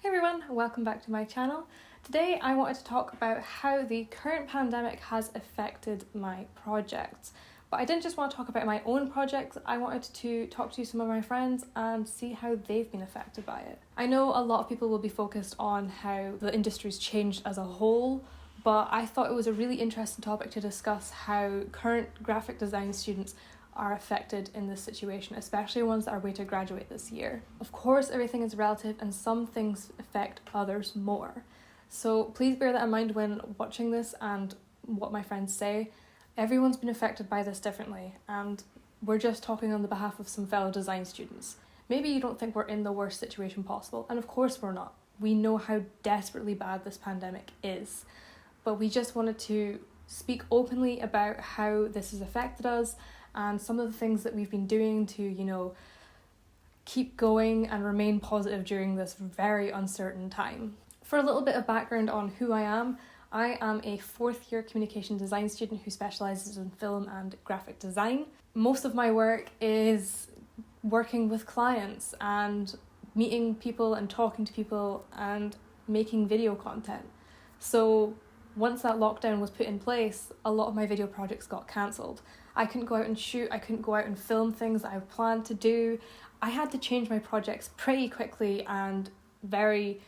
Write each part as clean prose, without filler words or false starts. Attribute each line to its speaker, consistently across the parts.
Speaker 1: Hey everyone, welcome back to my channel. Today I wanted to talk about how the current pandemic has affected my projects. But I didn't just want to talk about my own projects, I wanted to talk to some of my friends and see how they've been affected by it. I know a lot of people will be focused on how the industry's changed as a whole, but I thought it was a really interesting topic to discuss how current graphic design students are affected in this situation, especially ones that are way to graduate this year. Of course, everything is relative and some things affect others more. So please bear that in mind when watching this and what my friends say. Everyone's been affected by this differently, and we're just talking on the behalf of some fellow design students. Maybe you don't think we're in the worst situation possible, and of course we're not. We know how desperately bad this pandemic is, but we just wanted to speak openly about how this has affected us and some of the things that we've been doing to, keep going and remain positive during this very uncertain time. For a little bit of background on who I am a fourth year communication design student who specialises in film and graphic design. Most of my work is working with clients and meeting people and talking to people and making video content. So once that lockdown was put in place, a lot of my video projects got cancelled. I couldn't go out and shoot, I couldn't go out and film things that I planned to do. I had to change my projects pretty quickly and very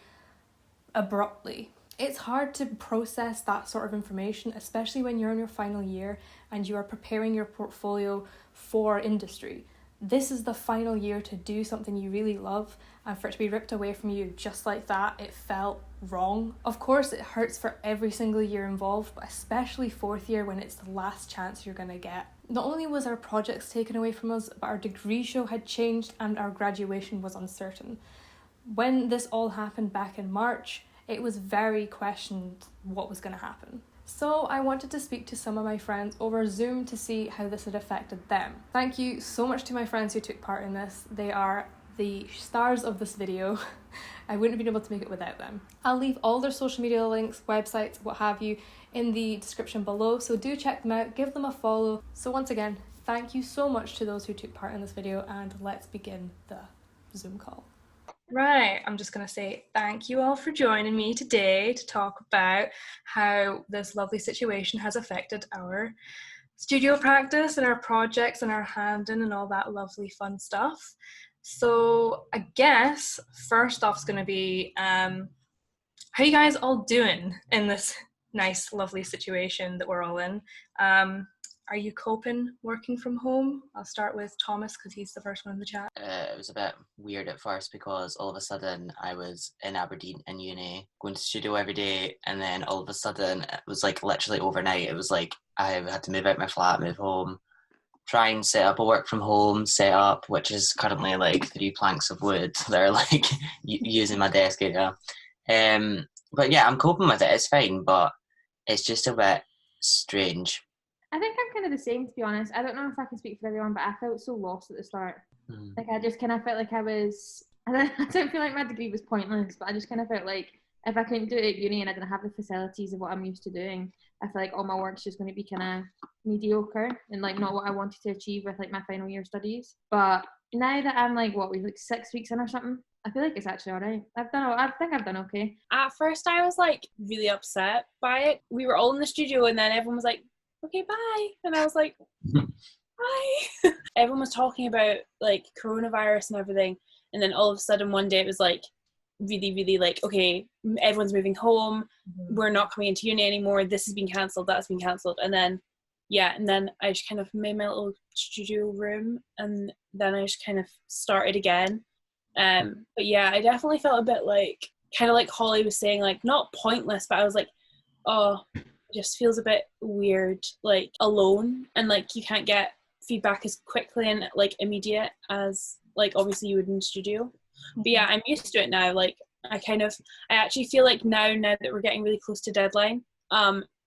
Speaker 1: abruptly. It's hard to process that sort of information, especially when you're in your final year and you are preparing your portfolio for industry. This is the final year to do something you really love, and for it to be ripped away from you just like that, it felt wrong. Of course, it hurts for every single year involved, but especially fourth year when it's the last chance you're gonna get. Not only was our projects taken away from us, but our degree show had changed and our graduation was uncertain. When this all happened back in March, it was very questioned what was going to happen. So I wanted to speak to some of my friends over Zoom to see how this had affected them. Thank you so much to my friends who took part in this. They are the stars of this video. I wouldn't have been able to make it without them. I'll leave all their social media links, websites, what have you, in the description below, so do check them out, give them a follow. So once again, thank you so much to those who took part in this video, and let's begin the Zoom call. Right, I'm just going to say thank you all for joining me today to talk about how this lovely situation has affected our studio practice and our projects and our handing and all that lovely fun stuff. So I guess first off is going to be how you guys all doing in this nice lovely situation that we're all in. Are you coping working from home? I'll start with Thomas because he's the first one in the chat.
Speaker 2: It was a bit weird at first because all of a sudden I was in Aberdeen in uni, going to studio every day, and then all of a sudden it was like literally overnight. It was like I had to move out my flat, move home, try and set up a work from home setup, which is currently like 3 planks of wood. They're like using my desk area. But yeah, I'm coping with it. It's fine, but it's just a bit strange.
Speaker 3: I think I'm kind of the same, to be honest. I don't know if I can speak for everyone, but I felt so lost at the start. Like, I just kind of felt like I don't feel like my degree was pointless, but I just kind of felt like if I couldn't do it at uni and I didn't have the facilities of what I'm used to doing, I feel like all my work's just going to be kind of mediocre and like not what I wanted to achieve with like my final year studies. But now that I'm like, like 6 weeks in or something, I feel like it's actually all right. I think I've done okay.
Speaker 4: At first I was like really upset by it. We were all in the studio and then everyone was like, okay, bye. And I was like, bye. Everyone was talking about like coronavirus and everything. And then all of a sudden one day it was like really, really like, okay, everyone's moving home. Mm-hmm. We're not coming into uni anymore. This has been cancelled. That's been cancelled. And then, I just kind of made my little studio room and then I just kind of started again. But yeah, I definitely felt a bit like, kind of like Holly was saying, like not pointless, but I was like, oh, just feels a bit weird, like alone, and like you can't get feedback as quickly and like immediate as like obviously you would in the studio. But yeah, I'm used to it now. Like I actually feel like now that we're getting really close to deadline,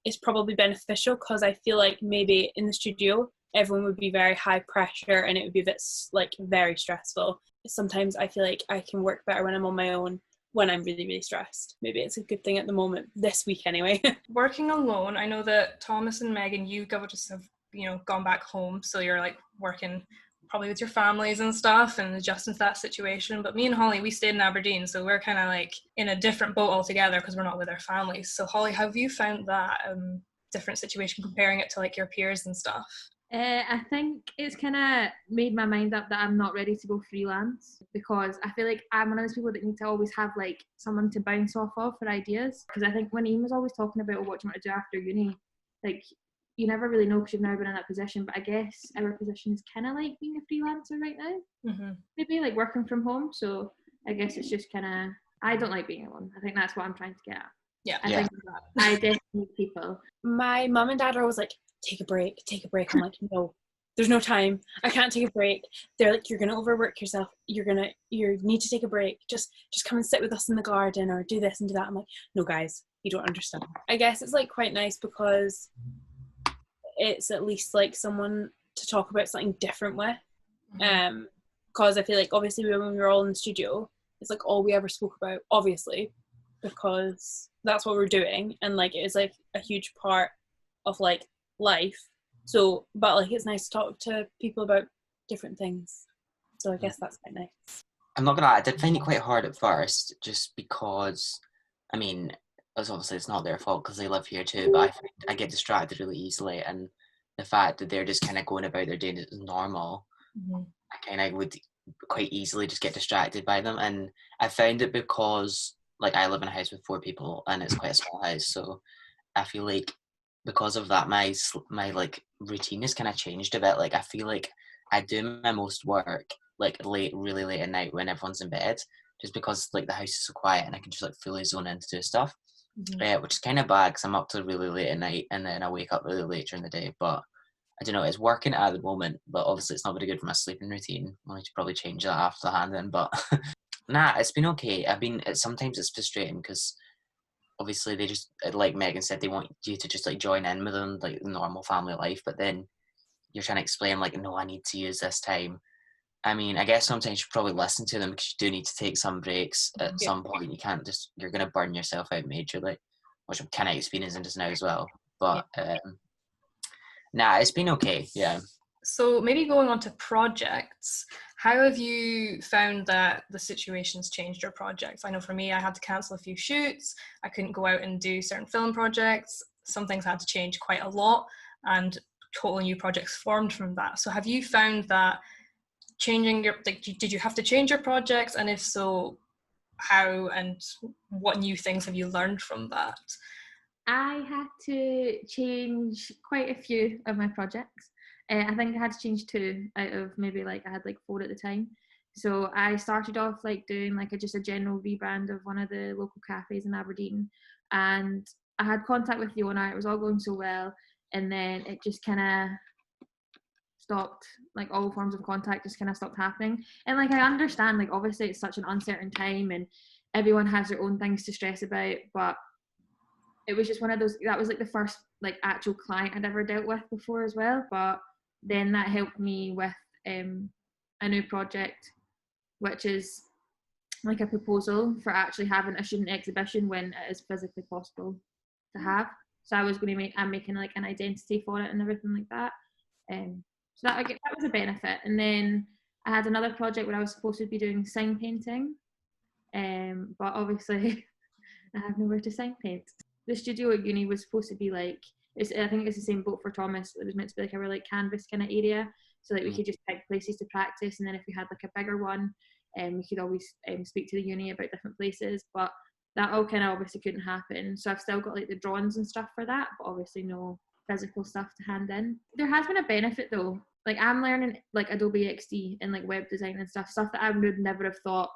Speaker 4: it's probably beneficial because I feel like maybe in the studio everyone would be very high pressure and it would be a bit like very stressful. Sometimes I feel like I can work better when I'm on my own when I'm really, really stressed. Maybe it's a good thing at the moment, this week anyway.
Speaker 1: Working alone, I know that Thomas and Megan, you just have, gone back home, so you're like working probably with your families and stuff and adjusting to that situation. But me and Holly, we stayed in Aberdeen, so we're kind of like in a different boat altogether because we're not with our families. So Holly, how have you found that different situation comparing it to like your peers and stuff?
Speaker 3: I think it's kind of made my mind up that I'm not ready to go freelance, because I feel like I'm one of those people that need to always have like someone to bounce off of for ideas. Because I think when Ian was always talking about what do you want to do after uni, like you never really know because you've never been in that position. But I guess our position is kind of like being a freelancer right now.
Speaker 1: Mm-hmm.
Speaker 3: Maybe like working from home. So I guess it's just kind of, I don't like being alone. I think that's what I'm trying to get at.
Speaker 1: Yeah.
Speaker 3: I think that I definitely need people.
Speaker 4: My mum and dad are always like, take a break. I'm like, no, there's no time. I can't take a break. They're like, you're gonna overwork yourself. You need to take a break. Just come and sit with us in the garden or do this and do that. I'm like, no guys, you don't understand. I guess it's like quite nice because it's at least like someone to talk about something different with. Because I feel like obviously when we were all in the studio, it's like all we ever spoke about, obviously, because that's what we're doing, and like it is like a huge part of like life. So but like it's nice to talk to people about different things, so I guess that's quite nice.
Speaker 2: I'm not gonna lie, I did find it quite hard at first, just because, I mean, it's not their fault because they live here too, but I get distracted really easily, and the fact that they're just kind of going about their day as normal, I kind of would quite easily just get distracted by them. And I found it because like I live in a house with 4 people and it's quite a small house, so I feel like because of that my like routine has kind of changed a bit. Like I feel like I do my most work like really late at night when everyone's in bed, just because like the house is so quiet and I can just like fully zone in to do stuff. Which is kind of bad because I'm up till really late at night and then I wake up really late during the day. But I don't know, it's working at the moment, but obviously it's not very good for my sleeping routine. I need to probably change that after the hand in, but nah, it's been okay. Sometimes it's frustrating because obviously they just, like Megan said, they want you to just like join in with them, like the normal family life, but then you're trying to explain like, no, I need to use this time. I mean, I guess sometimes you probably listen to them because you do need to take some breaks at some point. You can't just, you're going to burn yourself out majorly, which I'm kind of experiencing just now as well. But nah, it's been okay, yeah.
Speaker 1: So maybe going on to projects, how have you found that the situation's changed your projects? I know for me, I had to cancel a few shoots. I couldn't go out and do certain film projects. Some things had to change quite a lot and totally new projects formed from that. So have you found that changing your, like, did you have to change your projects? And if so, how, and what new things have you learned from that?
Speaker 3: I had to change quite a few of my projects. I think I had to change 2 out of maybe like I had like 4 at the time. So I started off like doing like just a general rebrand of one of the local cafes in Aberdeen, and I had contact with the owner. It was all going so well, and then it just kind of stopped. Like all forms of contact just kind of stopped happening. And like I understand, like obviously it's such an uncertain time and everyone has their own things to stress about, but it was just one of those, that was like the first like actual client I'd ever dealt with before as well. But then that helped me with a new project, which is like a proposal for actually having a student exhibition when it is physically possible to have. So I was going to I'm making like an identity for it and everything like that. So that was a benefit. And then I had another project where I was supposed to be doing sign painting, but obviously I have nowhere to sign paint. The studio at uni was supposed to be like, I think it's the same boat for Thomas. It was meant to be like a really canvas kind of area, so like we could just pick places to practice, and then if we had like a bigger one, we could always speak to the uni about different places. But that all kind of obviously couldn't happen. So I've still got like the drawings and stuff for that, but obviously no physical stuff to hand in. There has been a benefit though. Like I'm learning like Adobe XD and like web design and stuff that I would never have thought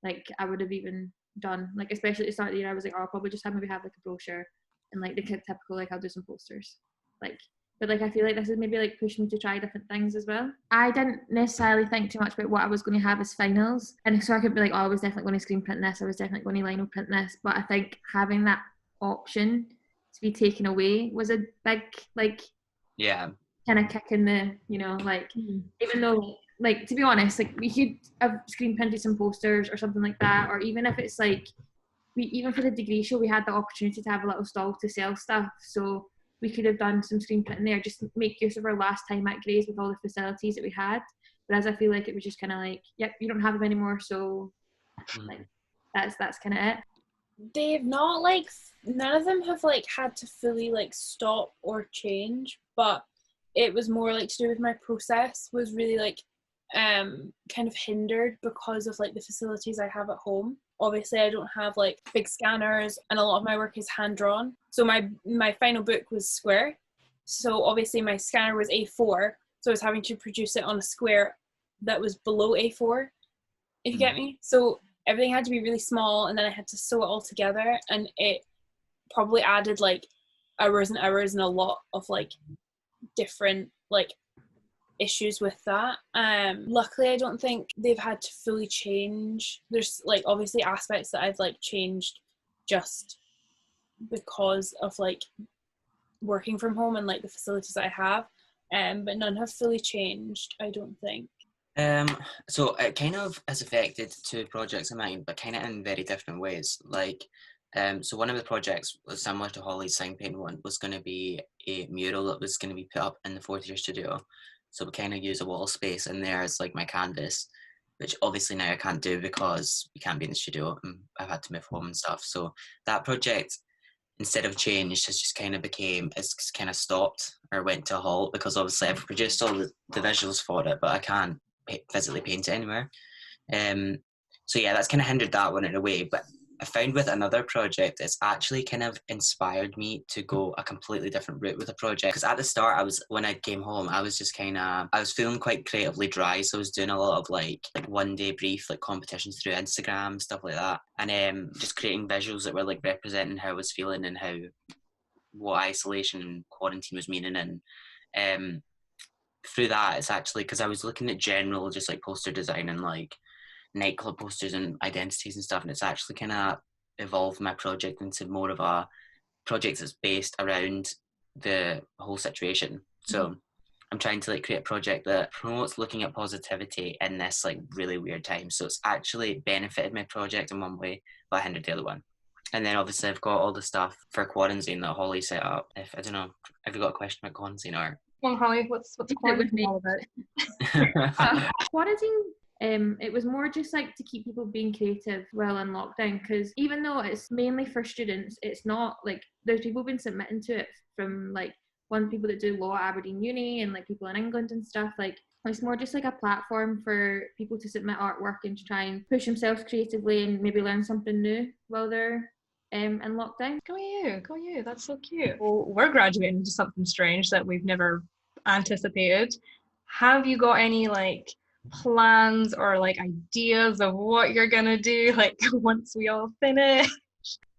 Speaker 3: like I would have even done. Like especially at the start of the year, I was like, oh, I'll probably just maybe have like a brochure and like the typical like I'll do some posters. Like, but like I feel like this has maybe like pushed me to try different things as well. I didn't necessarily think too much about what I was going to have as finals, and so I could be like, oh, I was definitely going to screen print this, I was definitely going to lino print this. But I think having that option to be taken away was a big like kind of kick in the, you know, like even though like to be honest, like we could have screen printed some posters or something like that, or even if it's like even for the degree show we had the opportunity to have a little stall to sell stuff, so we could have done some screen printing there, just make use of our last time at Grays with all the facilities that we had. Whereas I feel like it was just kind of like, yep, you don't have them anymore, so like that's kind of it.
Speaker 4: They've not like, none of them have like had to fully like stop or change, but it was more like to do with my process was really like kind of hindered because of like the facilities I have at home. Obviously I don't have like big scanners, and a lot of my work is hand drawn. So my final book was square, so obviously my scanner was A4, so I was having to produce it on a square that was below A4, if you get me. So everything had to be really small, and then I had to sew it all together, and it probably added like hours and hours and a lot of like different like issues with that. Luckily I don't think they've had to fully change. There's like obviously aspects that I've like changed just because of like working from home and like the facilities that I have, but none have fully changed, I don't think.
Speaker 2: So it kind of has affected two projects of mine, but kind of in very different ways. Like, so one of the projects was similar to Holly's sign painting one, was going to be a mural that was going to be put up in the fourth year studio. So we kind of use a wall space in there as like my canvas, which obviously now I can't do because we can't be in the studio and I've had to move home and stuff. So that project, instead of changed, has just kind of it's kind of stopped or went to a halt, because obviously I've produced all the visuals for it, but I can't physically paint it anywhere. So yeah, that's kind of hindered that one in a way. But I found with another project, it's actually kind of inspired me to go a completely different route with a project. Because at the start, when I came home, I was just I was feeling quite creatively dry. So I was doing a lot of like one day brief, like competitions through Instagram, stuff like that. And just creating visuals that were like representing how I was feeling and what isolation and quarantine was meaning. And through that, it's actually, because I was looking at general just like poster design and like nightclub posters and identities and stuff, and it's actually kind of evolved my project into more of a project that's based around the whole situation. So I'm trying to like create a project that promotes looking at positivity in this like really weird time. So it's actually benefited my project in one way, but hindered the other one. And then obviously I've got all the stuff for quarantine that Holly set up. I don't know, have you got a question about quarantine or?
Speaker 5: Well, Holly, what's quarantine all about?
Speaker 3: Quarantine, it was more just like to keep people being creative while in lockdown, because even though it's mainly for students, it's not like there's people been submitting to it from like people that do law at Aberdeen Uni and like people in England and stuff. Like it's more just like a platform for people to submit artwork and to try and push themselves creatively and maybe learn something new while they're in lockdown.
Speaker 5: Go you, that's so cute. Well, we're graduating into something strange that we've never anticipated. Have you got any like plans or like ideas of what you're gonna do like once we all finish?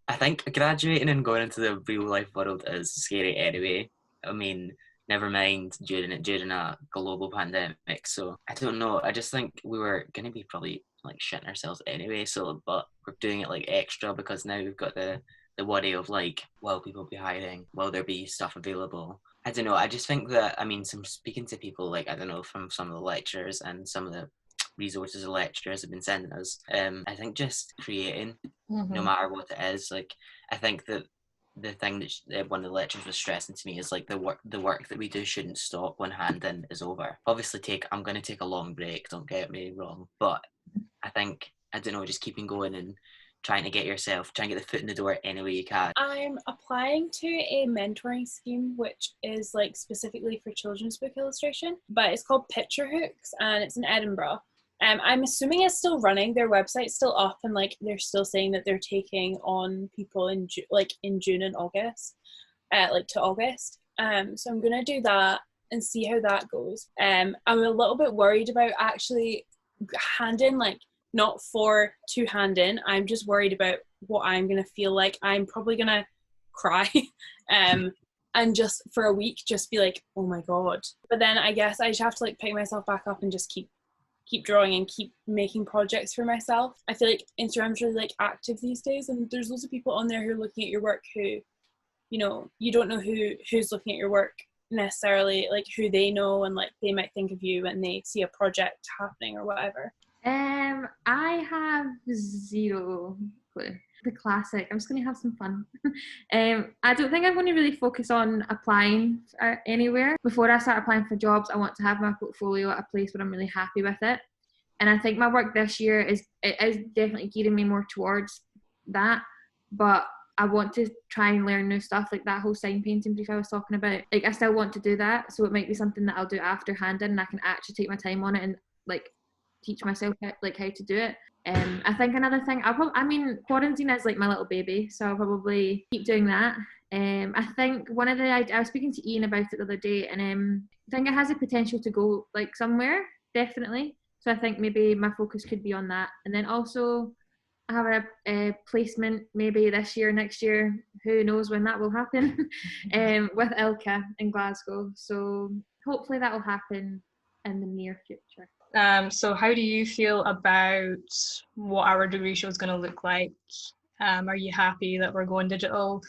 Speaker 2: I think graduating and going into the real life world is scary anyway. I mean, never mind during a global pandemic. So I don't know. I just think we were gonna be probably like shitting ourselves anyway. So, but we're doing it like extra because now we've got the worry of like, will people be hiding? Will there be stuff available? I don't know. I just think that, I mean, speaking to people like, I don't know, from some of the lecturers and some of the resources the lecturers have been sending us, I think just creating, no matter what it is, like, I think that the thing that one of the lecturers was stressing to me is like the work that we do shouldn't stop when hand-in is over. Obviously I'm going to take a long break, don't get me wrong, but I think, I don't know, just keeping going and trying to get the foot in the door any way you can.
Speaker 4: I'm applying to a mentoring scheme which is like specifically for children's book illustration, but it's called Picture Hooks and it's in Edinburgh. I'm assuming it's still running. Their website's still up and like they're still saying that they're taking on people in June and August, like to August. So I'm gonna do that and see how that goes. I'm a little bit worried about actually hand-in, like not for to hand in. I'm just worried about what I'm gonna feel like. I'm probably gonna cry and just for a week just be like, oh my god. But then I guess I just have to like pick myself back up and just keep drawing and keep making projects for myself. I feel like Instagram's really like active these days and there's loads of people on there who are looking at your work who, you know, you don't know who's looking at your work necessarily, like who they know, and like they might think of you when they see a project happening or whatever.
Speaker 3: I have zero clue. the classic. I'm just going to have some fun. I don't think I'm going to really focus on applying anywhere. Before I start applying for jobs, I want to have my portfolio at a place where I'm really happy with it. And I think my work this year is definitely gearing me more towards that. But I want to try and learn new stuff, like that whole sign painting brief I was talking about. Like, I still want to do that, so it might be something that I'll do after hand-in, and I can actually take my time on it and like teach myself how to do it. I think another thing, quarantine is like my little baby, so I'll probably keep doing that. I think I was speaking to Ian about it the other day, and I think it has the potential to go like somewhere, definitely. So I think maybe my focus could be on that, and then also I have a placement maybe this year, next year, who knows when that will happen, with Ilka in Glasgow. So hopefully that will happen in the near future.
Speaker 5: So how do you feel about what our degree show is going to look like? Are you happy that we're going digital?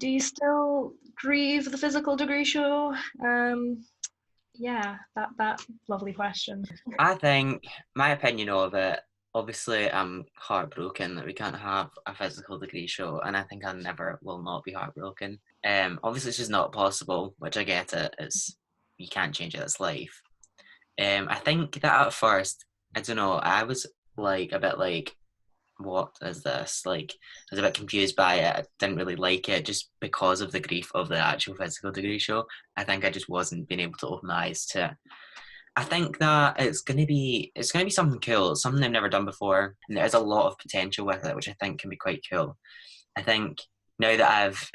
Speaker 5: Do you still grieve the physical degree show? That lovely question.
Speaker 2: I think my opinion of it, obviously I'm heartbroken that we can't have a physical degree show, and I think I never will not be heartbroken. Obviously it's just not possible, which I get it. You can't change it, it's life. I think that at first, I don't know, I was like a bit like, what is this? Like, I was a bit confused by it. I didn't really like it just because of the grief of the actual physical degree show. I think I just wasn't being able to open my eyes to it. I think that it's gonna be something cool, something I've never done before, and there's a lot of potential with it, which I think can be quite cool. I think now that I've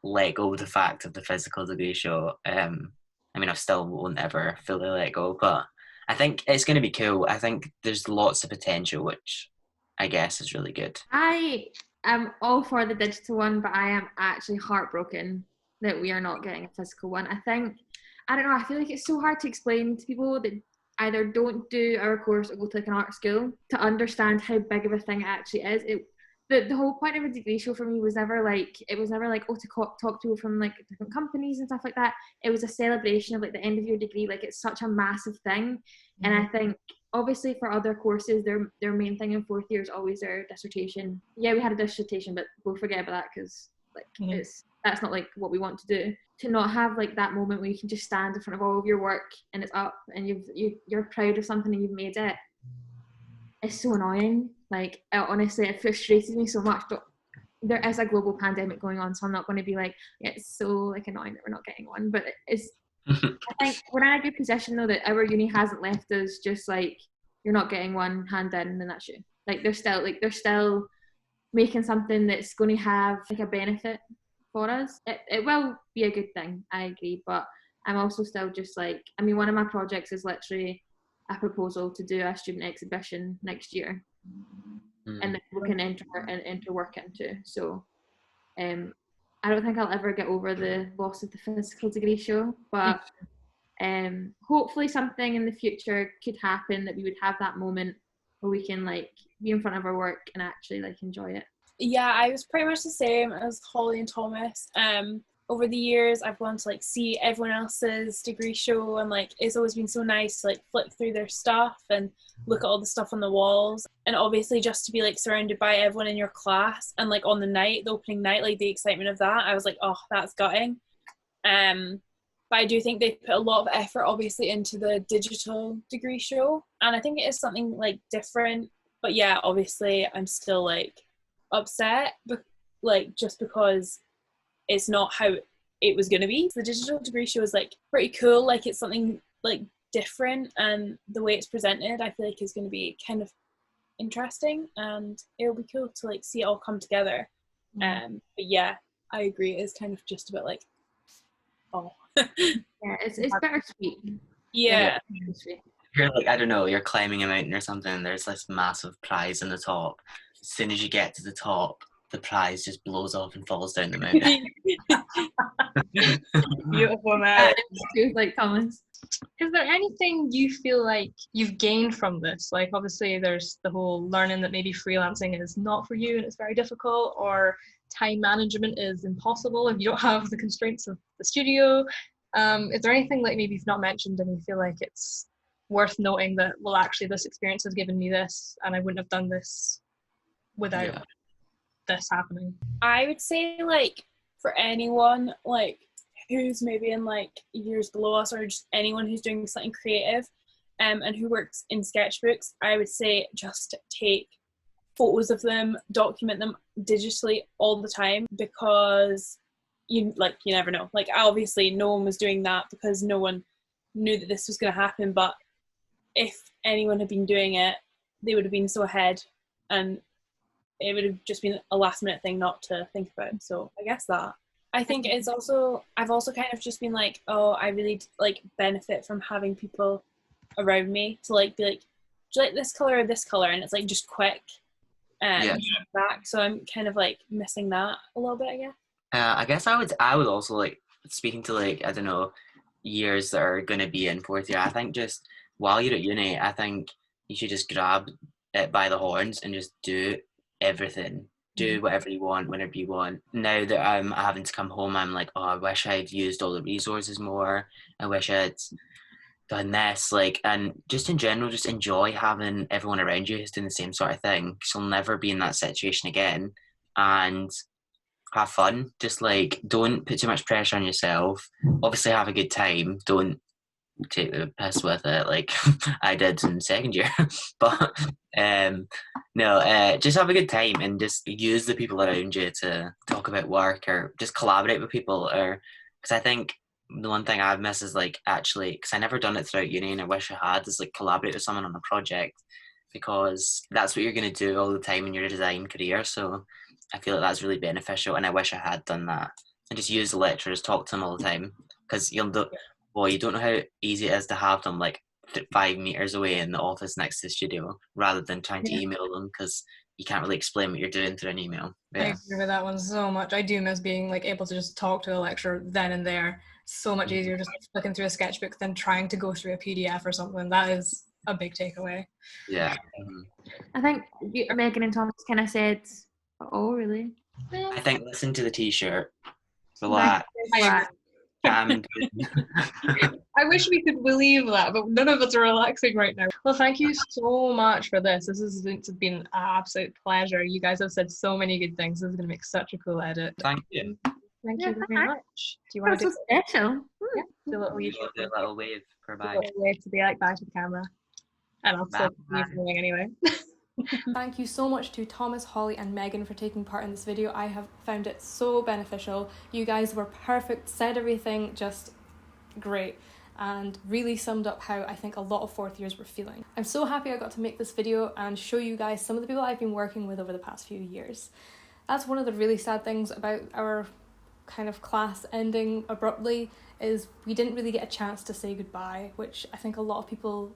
Speaker 2: let go of the fact of the physical degree show, I still won't ever fully let go, but I think it's going to be cool. I think there's lots of potential, which I guess is really good.
Speaker 3: I am all for the digital one, but I am actually heartbroken that we are not getting a physical one. I don't know, I feel like it's so hard to explain to people that either don't do our course or go to like an art school to understand how big of a thing it actually is. The whole point of a degree show for me was never like to talk to people from like different companies and stuff like that. It was a celebration of like the end of your degree. Like, it's such a massive thing. Mm-hmm. And I think obviously for other courses, their main thing in fourth year is always their dissertation. Yeah, we had a dissertation, but we'll forget about that because like that's not like what we want to do. To not have like that moment where you can just stand in front of all of your work and it's up and you're proud of something and you've made it. It's so annoying. Like, honestly, it frustrates me so much. But there is a global pandemic going on, so I'm not going to be like, yeah, it's so like annoying that we're not getting one. But it's, I think we're in a good position though that our uni hasn't left us just like, you're not getting one, hand in, and that's you. Like, they're still making something that's going to have like a benefit for us. It will be a good thing, I agree, but I'm also still just like, one of my projects is literally a proposal to do a student exhibition next year, and then we can enter work into. So I don't think I'll ever get over the loss of the physical degree show, but hopefully something in the future could happen that we would have that moment where we can like be in front of our work and actually like enjoy it.
Speaker 4: Yeah, I was pretty much the same as Holly and Thomas. Over the years, I've gone to like see everyone else's degree show, and like it's always been so nice to like flip through their stuff and look at all the stuff on the walls, and obviously just to be like surrounded by everyone in your class and like on the opening night, like the excitement of that, I was like, oh, that's gutting. But I do think they put a lot of effort obviously into the digital degree show, and I think it is something like different. But yeah, obviously I'm still like upset, but like just because it's not how it was going to be. The digital degree show is like pretty cool, like it's something like different, and the way it's presented I feel like is going to be kind of interesting, and it'll be cool to like see it all come together. But yeah, I agree, it's kind of just a bit like, oh.
Speaker 3: Yeah, it's bittersweet.
Speaker 4: Yeah.
Speaker 2: You're like, I don't know, you're climbing a mountain or something, there's this massive prize on the top. As soon as you get to the top, the prize just blows off and falls down the mountain.
Speaker 5: Beautiful, man.
Speaker 3: Like, Thomas,
Speaker 5: is there anything you feel like you've gained from this? Like, obviously there's the whole learning that maybe freelancing is not for you and it's very difficult, or time management is impossible if you don't have the constraints of the studio. Is there anything like maybe you've not mentioned and you feel like it's worth noting that, well, actually this experience has given me this and I wouldn't have done this without? this happening?
Speaker 4: I would say, like, for anyone, like, who's maybe in, like, years below us, or just anyone who's doing something creative, and who works in sketchbooks, I would say just take photos of them, document them digitally all the time, because you never know. Like, obviously no one was doing that because no one knew that this was going to happen, but if anyone had been doing it, they would have been so ahead, and it would have just been a last minute thing not to think about. So I guess that. I think it's also, I've also kind of just been like, oh, I really like benefit from having people around me to like be like, do you like this color or this color? And it's like just quick back. So I'm kind of like missing that a little bit, I guess.
Speaker 2: I guess I would also, like, speaking to, like, I don't know, years that are going to be in fourth year, I think just while you're at uni, I think you should just grab it by the horns and just do everything. Do whatever you want, whenever you want. Now that I'm having to come home, I'm like, oh, I wish I'd used all the resources more. I wish I'd done this, like, and just in general, just enjoy having everyone around you who's doing the same sort of thing, because you'll never be in that situation again. And have fun. Just, like, don't put too much pressure on yourself. Obviously have a good time. Don't take the piss with it like I did in second year. But no, just have a good time and just use the people around you to talk about work, or just collaborate with people. Or because I think the one thing I've missed is, like, actually, because I never done it throughout uni and I wish I had, is like collaborate with someone on a project, because that's what you're going to do all the time in your design career. So I feel like that's really beneficial, and I wish I had done that. And just use the lecturers, talk to them all the time, because you don't know how easy it is to have them, like, 5 meters away in the office next to the studio, rather than trying to email them, because you can't really explain what you're doing through an email.
Speaker 5: I agree with that one so much. I do miss being, like, able to just talk to a lecturer then and there. So much easier just flicking through a sketchbook than trying to go through a PDF or something. That is a big takeaway.
Speaker 2: Yeah.
Speaker 3: I think Megan and Thomas kind of said, oh, really?
Speaker 2: I think listen to the t-shirt. Relax.
Speaker 5: I wish we could believe that, but none of us are relaxing right now. Well, thank you so much for this. This has been an absolute pleasure. You guys have said so many good things. This is going to make such a cool edit.
Speaker 2: Thank you.
Speaker 5: Thank you very much. Do you want to do
Speaker 3: special?
Speaker 5: Yeah, do a little
Speaker 2: wave for bye.
Speaker 5: A little wave to be like bye to the camera. And I'll still keep filming anyway.
Speaker 1: Thank you so much to Thomas, Holly and Megan for taking part in this video. I have found it so beneficial. You guys were perfect, said everything just great, and really summed up how I think a lot of fourth years were feeling. I'm so happy I got to make this video and show you guys some of the people I've been working with over the past few years. That's one of the really sad things about our kind of class ending abruptly, is we didn't really get a chance to say goodbye, which I think a lot of people,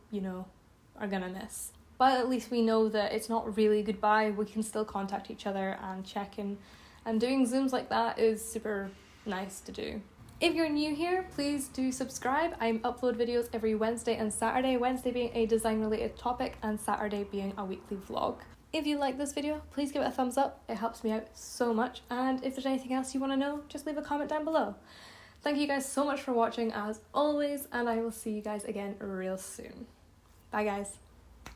Speaker 1: are gonna miss. But at least we know that it's not really goodbye. We can still contact each other and check in, and doing Zooms like that is super nice to do. If you're new here, please do subscribe. I upload videos every Wednesday and Saturday, Wednesday being a design related topic and Saturday being a weekly vlog. If you like this video, please give it a thumbs up. It helps me out so much. And if there's anything else you want to know, just leave a comment down below. Thank you guys so much for watching as always, and I will see you guys again real soon. Bye guys.